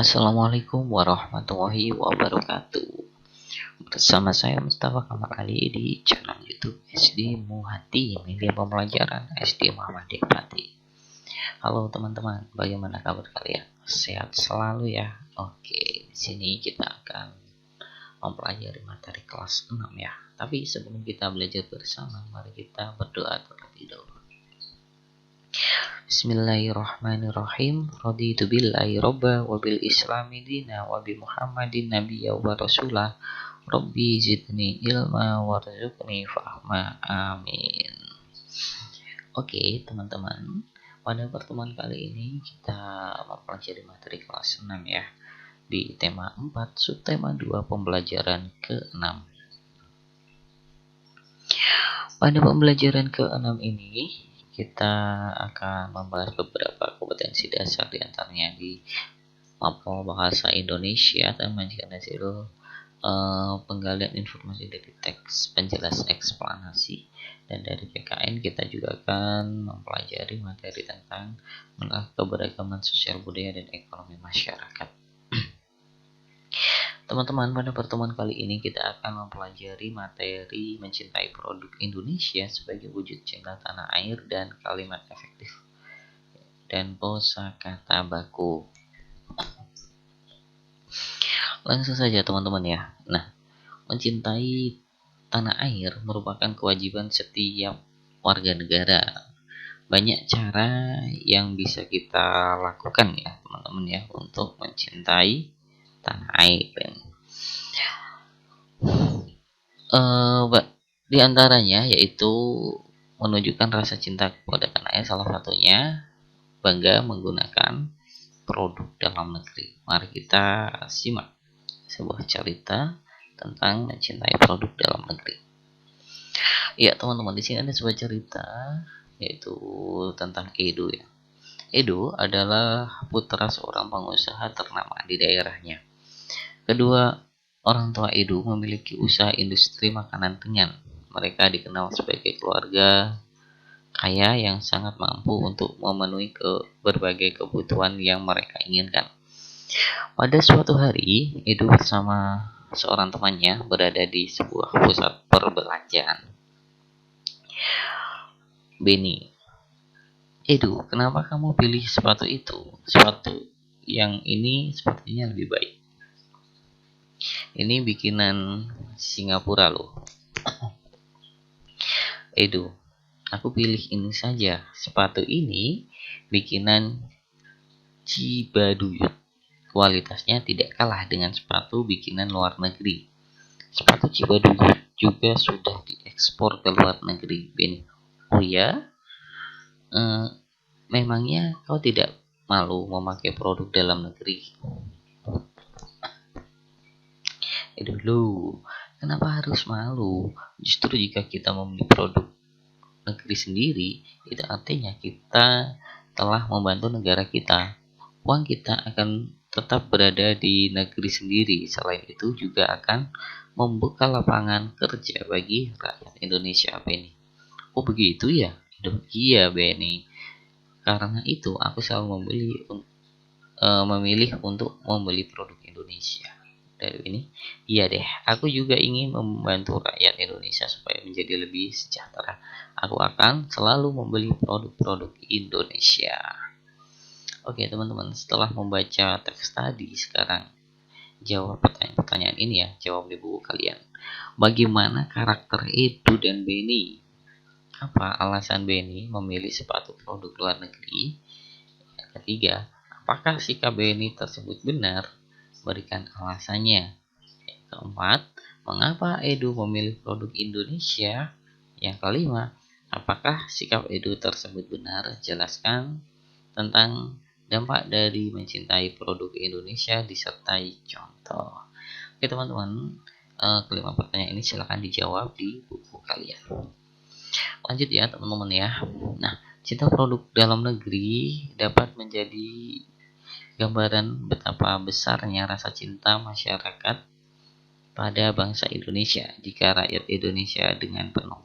Assalamualaikum warahmatullahi wabarakatuh. Bersama saya Mustafa Kamal Ali di channel YouTube SD Muhati, media pembelajaran SD Muhammadiyah Pati. Halo teman-teman, bagaimana kabar kalian? Sehat selalu ya. Oke, di sini kita akan mempelajari materi kelas 6 ya. Tapi sebelum kita belajar bersama, mari kita berdoa terlebih dahulu. Bismillahirrahmanirrahim. Raditu billahi robba wa bil islami dina wa bi Muhammadin nabiyya wa rasulah. Rabbi zidni ilma warzuqni fahma. Amin. Oke, teman-teman. Pada pertemuan kali ini kita mempelajari materi kelas 6 ya. Di tema 4, subtema 2, pembelajaran ke-6. Pada pembelajaran ke-6 ini kita akan membahas beberapa kompetensi dasar, diantaranya di mapel bahasa Indonesia, mengajarkan hasil penggalian informasi dari teks, penjelas eksplanasi, dan dari PKN kita juga akan mempelajari materi tentang mengenal keberagaman sosial budaya dan ekonomi masyarakat. Teman-teman, pada pertemuan kali ini kita akan mempelajari materi mencintai produk Indonesia sebagai wujud cinta tanah air dan kalimat efektif dan kosakata baku. Langsung saja teman-teman ya. Nah, mencintai tanah air merupakan kewajiban setiap warga negara. Banyak cara yang bisa kita lakukan ya teman-teman ya untuk mencintai tanah air. Di antaranya yaitu menunjukkan rasa cinta kepada tanah air, salah satunya bangga menggunakan produk dalam negeri. Mari kita simak sebuah cerita tentang mencintai produk dalam negeri. Ya teman-teman, di sini ada sebuah cerita yaitu tentang Edo ya. Edo adalah putra seorang pengusaha ternama di daerahnya. Kedua orang tua Edo memiliki usaha industri makanan kenyang. Mereka dikenal sebagai keluarga kaya yang sangat mampu untuk memenuhi berbagai kebutuhan yang mereka inginkan. Pada suatu hari, Edo bersama seorang temannya berada di sebuah pusat perbelanjaan. Benny, Edo, kenapa kamu pilih sepatu itu? Sepatu yang ini sepertinya lebih baik. Ini bikinan Singapura loh. Edo, aku pilih ini saja. Sepatu ini bikinan Cibaduyut. Kualitasnya tidak kalah dengan sepatu bikinan luar negeri. Sepatu Cibaduyut juga sudah diekspor ke luar negeri. Ben, oh ya? Memangnya kau tidak malu memakai produk dalam negeri? Dulu, kenapa harus malu? Justru jika kita membeli produk negeri sendiri, itu artinya kita telah membantu negara kita. Uang kita akan tetap berada di negeri sendiri. Selain itu juga akan membuka lapangan kerja bagi rakyat Indonesia, Benny. Oh begitu ya? Iya, Benny. Karena itu aku selalu memilih untuk membeli produk Indonesia. Dari ini, iya deh, aku juga ingin membantu rakyat Indonesia supaya menjadi lebih sejahtera. Aku akan selalu membeli produk-produk Indonesia. Oke teman-teman, setelah membaca teks tadi, sekarang jawab pertanyaan ini ya, jawab di buku kalian. Bagaimana karakter Edo dan Benny? Apa alasan Benny memilih sepatu produk luar negeri? Yang ketiga, apakah sikap Benny tersebut benar? Berikan alasannya. Yang keempat, mengapa Edo memilih produk Indonesia? Yang kelima, apakah sikap Edo tersebut benar? Jelaskan tentang dampak dari mencintai produk Indonesia disertai contoh. Oke teman-teman, kelima pertanyaan ini silahkan dijawab di buku kalian. Lanjut ya teman-teman ya. Nah, cinta produk dalam negeri dapat menjadi gambaran betapa besarnya rasa cinta masyarakat pada bangsa Indonesia jika rakyat Indonesia dengan penuh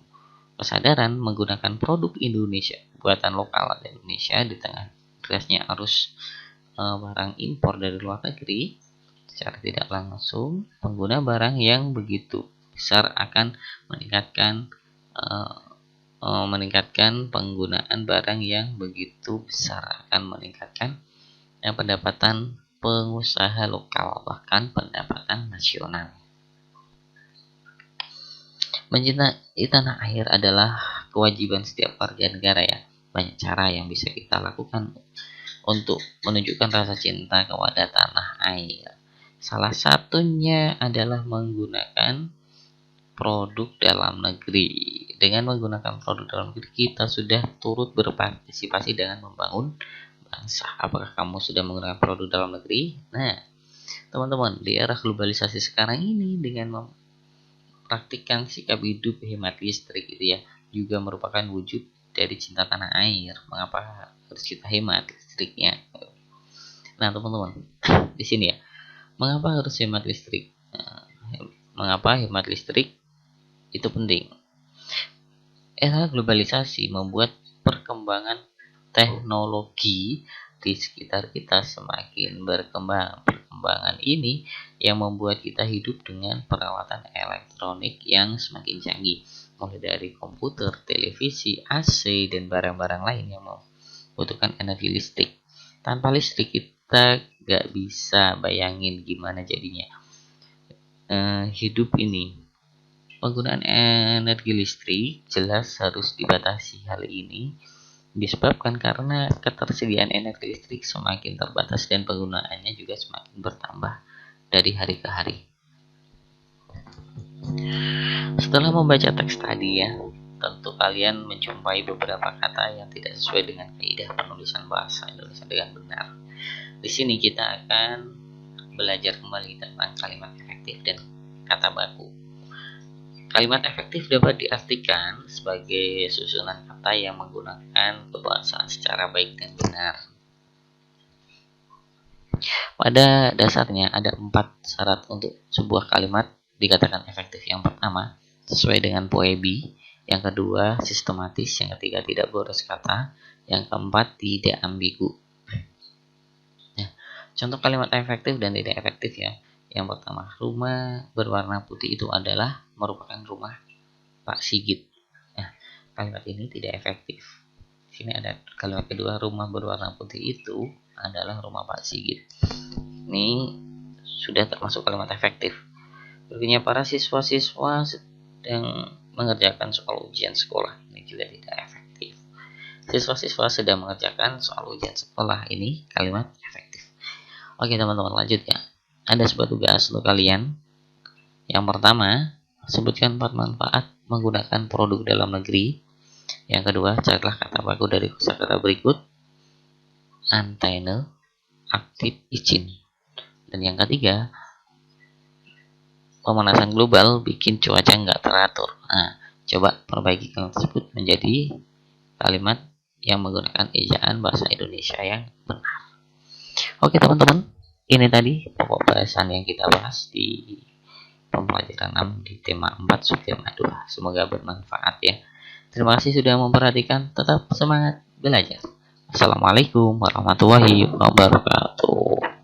kesadaran menggunakan produk Indonesia buatan lokal Indonesia di tengah derasnya arus barang impor dari luar negeri, secara tidak langsung pengguna barang yang begitu besar akan meningkatkan penggunaan barang yang begitu besar akan meningkatkan pendapatan pengusaha lokal, bahkan pendapatan nasional. Mencintai tanah air adalah kewajiban setiap warga negara ya. Banyak cara yang bisa kita lakukan untuk menunjukkan rasa cinta kepada tanah air. Salah satunya adalah menggunakan produk dalam negeri. Dengan menggunakan produk dalam negeri, kita sudah turut berpartisipasi dengan membangun bangsa. Apakah kamu sudah menggunakan produk dalam negeri? Nah, teman-teman, di era globalisasi sekarang ini dengan praktikkan sikap hidup hemat listrik gitu ya, juga merupakan wujud dari cinta tanah air. Mengapa harus kita hemat listriknya? Nah, teman-teman, di sini ya, mengapa harus hemat listrik? Mengapa hemat listrik itu penting? Era globalisasi membuat perkembangan teknologi di sekitar kita semakin berkembang. Perkembangan ini yang membuat kita hidup dengan peralatan elektronik yang semakin canggih, mulai dari komputer, televisi, AC, dan barang-barang lain yang membutuhkan energi listrik. Tanpa listrik kita gak bisa bayangin gimana jadinya hidup ini. Penggunaan energi listrik jelas harus dibatasi. Hal ini disebabkan karena ketersediaan energi listrik semakin terbatas dan penggunaannya juga semakin bertambah dari hari ke hari. Setelah membaca teks tadi ya, tentu kalian menjumpai beberapa kata yang tidak sesuai dengan kaidah penulisan bahasa Indonesia dengan benar. Di sini kita akan belajar kembali tentang kalimat efektif dan kata baku. Kalimat efektif dapat diartikan sebagai susunan kata yang menggunakan kebahasaan secara baik dan benar. Pada dasarnya ada 4 syarat untuk sebuah kalimat dikatakan efektif. Yang pertama, sesuai dengan poebi. Yang kedua, sistematis. Yang ketiga, tidak boros kata. Yang keempat, tidak ambigu. Nah, contoh kalimat efektif dan tidak efektif ya. Yang pertama, rumah berwarna putih itu adalah merupakan rumah Pak Sigit. Nah, kalimat ini tidak efektif. Di sini ada kalimat kedua, rumah berwarna putih itu adalah rumah Pak Sigit. Ini sudah termasuk kalimat efektif. Berikutnya, para siswa-siswa sedang mengerjakan soal ujian sekolah. Ini juga tidak efektif. Siswa-siswa sedang mengerjakan soal ujian sekolah. Ini kalimat efektif. Oke teman-teman, lanjut ya. Ada sebuah tugas untuk kalian. Yang pertama, sebutkan 4 manfaat menggunakan produk dalam negeri. Yang kedua, carilah kata baku dari kosakata berikut: antene, aktif, izin. Dan yang ketiga, pemanasan global bikin cuaca nggak teratur. Nah, coba perbaiki kalimat tersebut menjadi kalimat yang menggunakan ejaan bahasa Indonesia yang benar. Oke teman-teman, ini tadi pokok bahasan yang kita bahas di pembelajaran 6 di tema 4 subtema 2. Semoga bermanfaat ya. Terima kasih sudah memperhatikan. Tetap semangat belajar. Assalamualaikum warahmatullahi wabarakatuh.